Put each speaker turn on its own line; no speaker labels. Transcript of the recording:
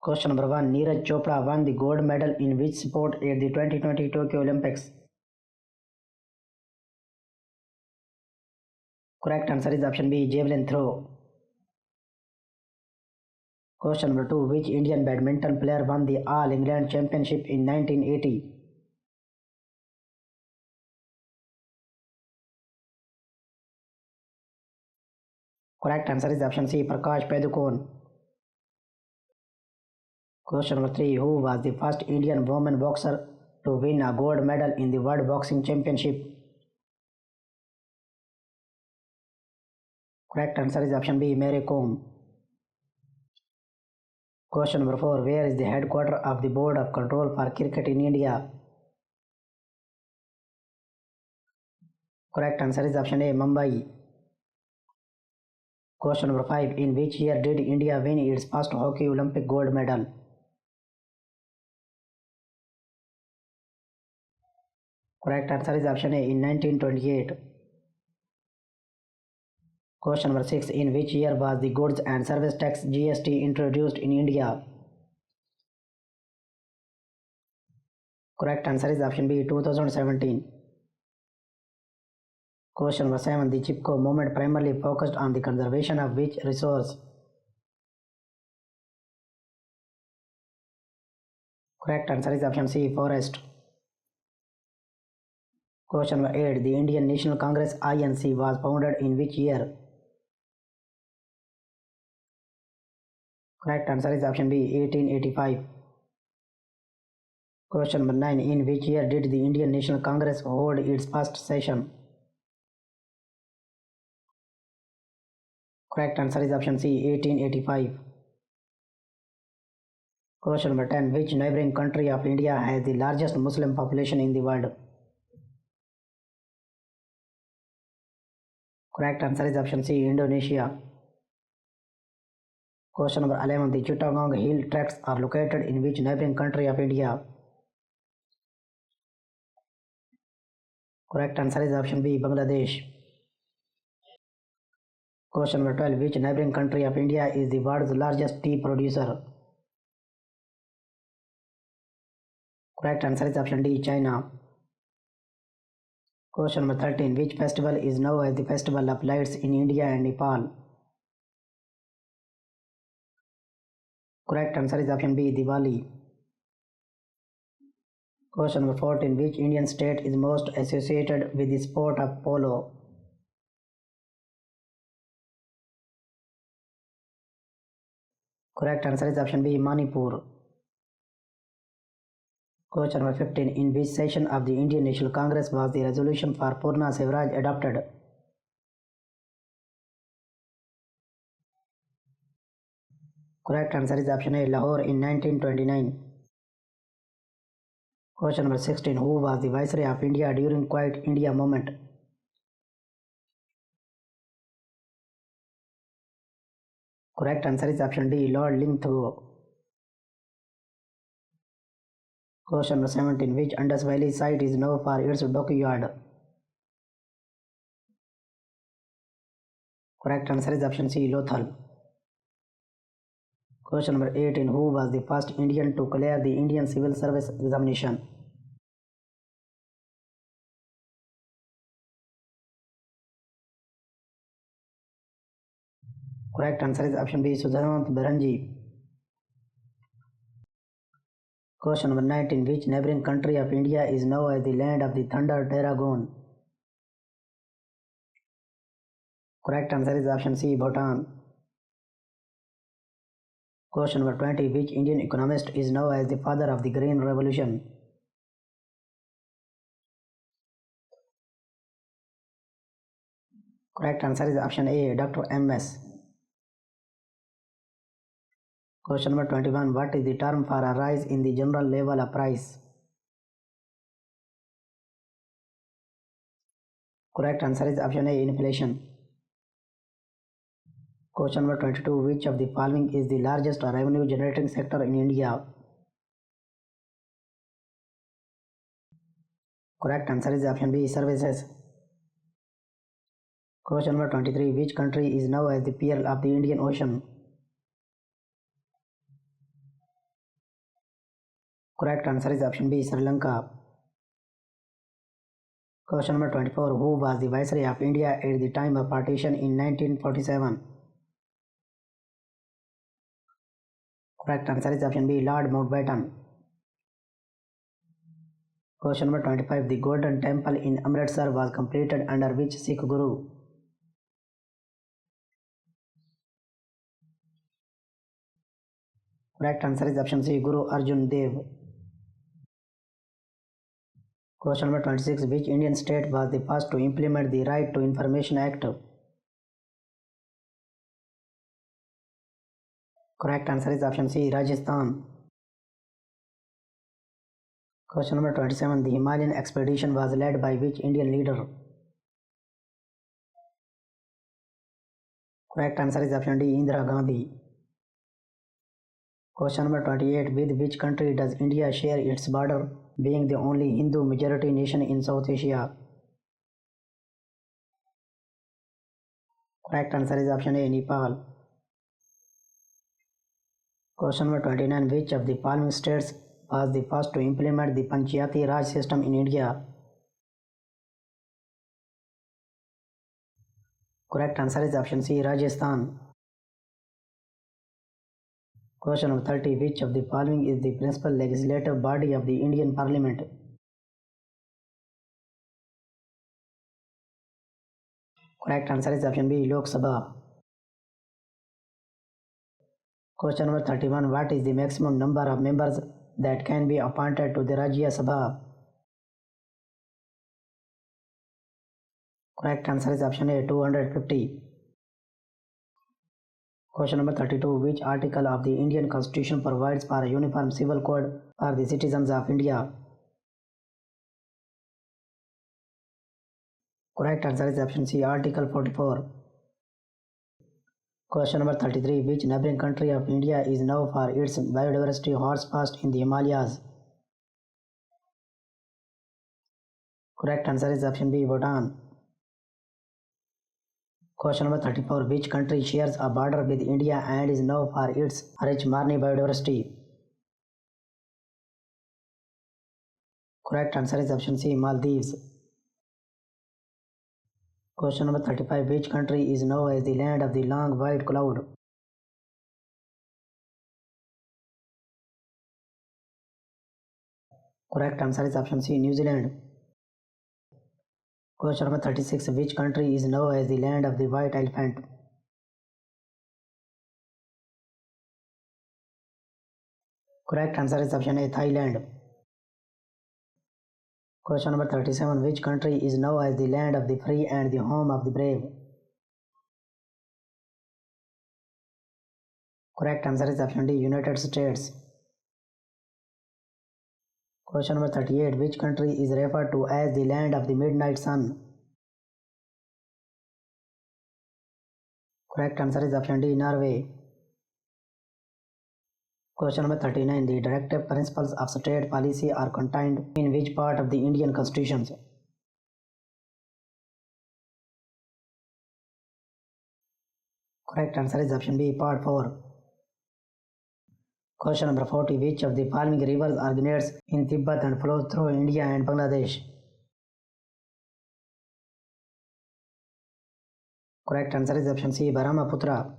Question number 1. Neeraj Chopra won the gold medal in which sport at the 2020 Tokyo Olympics? Correct answer is option B, javelin throw. Question number 2. Which Indian badminton player won the All England Championship in 1980? Correct answer is option C, Prakash Padukone. Question number 3. Who was the first Indian woman boxer to win a gold medal in the World Boxing Championship? Correct answer is option B, Mary Kom. Question number 4. Where is the headquarters of the Board of Control for Cricket in India? Correct answer is option A, Mumbai. Question number 5. In which year did India win its first hockey Olympic gold medal? Correct answer is option A, in 1928. Question number 6. In which year was the Goods and Service Tax GST introduced in India? Correct answer is option B, 2017. Question number 7. The Chipko movement primarily focused on the conservation of which resource? Correct answer is option C, forest. Question number 8. The Indian National Congress INC was founded in which year? Correct answer is option B, 1885. Question number 9. In which year did the Indian National Congress hold its first session? Correct answer is option C, 1885. Question number 10. Which neighboring country of India has the largest Muslim population in the world? Correct answer is option C, Indonesia. Question number 11. The Chittagong Hill Tracts are located in which neighboring country of India? Correct answer is option B, Bangladesh. Question number 12. Which neighboring country of India is the world's largest tea producer? Correct answer is option D, China. Question number 13. Which festival is known as the Festival of Lights in India and Nepal? Correct answer is option B, Diwali. Question number 14. Which Indian state is most associated with the sport of polo? Correct answer is option B, Manipur. Question number 15. In which session of the Indian National Congress was the resolution for Purna Swaraj adopted? Correct answer is option A, Lahore in 1929. Question number 16. Who was the Viceroy of India during Quiet India movement? Correct answer is option D, Lord Lingtho. Question number 17. Which Indus Valley site is known for its dockyard? Correct answer is option C, Lothal. Question number 18. Who was the first Indian to clear the Indian Civil Service examination? Correct answer is option B, Sudhanant Banerjee. Question number 19. Which neighboring country of India is known as the land of the Thunder Dragon? Correct answer is option C, Bhutan. Question number 20. Which Indian economist is known as the father of the Green Revolution? Correct answer is option A, Dr. M.S. Question number 21. What is the term for a rise in the general level of price? Correct answer is option A, inflation. Question number 22. Which of the following is the largest revenue generating sector in India? Correct answer is option B, services. Question number 23. Which country is known as the pearl of the Indian Ocean? Correct answer is option B, Sri Lanka. Question number 24. Who was the Viceroy of India at the time of partition in 1947? Correct answer is option B, Lord Mountbatten. Question number 25. The Golden Temple in Amritsar was completed under which Sikh Guru? Correct answer is option C, Guru Arjan Dev. Question number 26. Which Indian state was the first to implement the Right to Information Act? Correct answer is option C, Rajasthan. Question number 27. The Himalayan expedition was led by which Indian leader? Correct answer is option D, Indira Gandhi. Question number 28. With which country does India share its border, being the only Hindu majority nation in South Asia? Correct answer is option A, Nepal. Question number 29. Which of the following states was the first to implement the Panchayati Raj system in India? Correct answer is option C, Rajasthan. Question number 30. Which of the following is the principal legislative body of the Indian Parliament? Correct answer is option B, Lok Sabha. Question number 31. What is the maximum number of members that can be appointed to the Rajya Sabha? Correct answer is option A, 250. Question number 32. Which article of the Indian Constitution provides for a uniform civil code for the citizens of India? Correct answer is option C, Article 44. Question number 33. Which neighboring country of India is known for its biodiversity hotspots in the Himalayas? Correct answer is option B, Bhutan. Question number 34. Which country shares a border with India and is known for its rich marine biodiversity? Correct answer is option C, Maldives. Question number 35. Which country is known as the land of the long white cloud? Correct answer is option C, New Zealand. Question number 36. Which country is known as the land of the white elephant? Correct answer is option A, Thailand. Question number 37. Which country is known as the land of the free and the home of the brave? Correct answer is option D, United States. Question number 38. Which country is referred to as the land of the midnight sun? Correct answer is option D, Norway. Question number 39. The directive principles of state policy are contained in which part of the Indian Constitution? Correct answer is option B, part 4. Question number 40. Which of the following rivers originates in Tibet and flows through India and Bangladesh? Correct answer is option C, Brahmaputra.